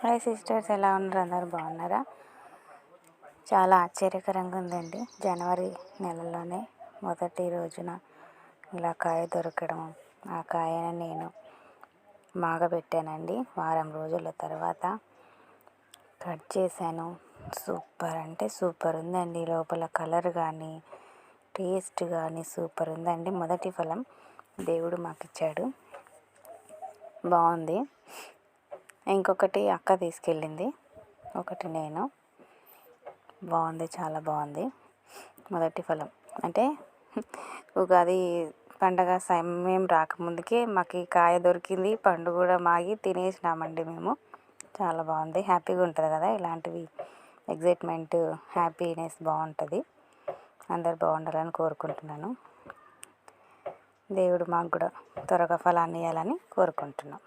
Hi sisters, ఎలా ఉన్నారు? అందరూ బాగున్నారా? చాలా ఆశ్చర్యకరంగా ఉందండి. జనవరి నెలలోనే మొదటి రోజున ఇలా కాయ దొరకడం. ఆ కాయను నేను మాగబెట్టానండి. వారం రోజుల తర్వాత కట్ చేశాను. సూపర్ అంటే సూపర్ ఉందండి. లోపల కలర్ కానీ టేస్ట్ కానీ సూపర్ ఉందండి. మొదటి ఫలం దేవుడు మాకు ఇచ్చాడు. బాగుంది. ఇంకొకటి అక్క తీసుకెళ్ళింది, ఒకటి నేను. బాగుంది, చాలా బాగుంది. మొదటి ఫలం అంటే ఉగాది పండగ సమయం రాకముందుకే మాకు ఈ కాయ దొరికింది. పండు కూడా మాగి తినేసినామండి మేము. చాలా బాగుంది. హ్యాపీగా ఉంటుంది కదా ఇలాంటివి. ఎగ్జైట్మెంట్, హ్యాపీనెస్ బాగుంటుంది. అందరు బాగుండాలని కోరుకుంటున్నాను. దేవుడు మాకు కూడా త్వరగా ఫలాన్ని ఇవ్వాలని కోరుకుంటున్నాం.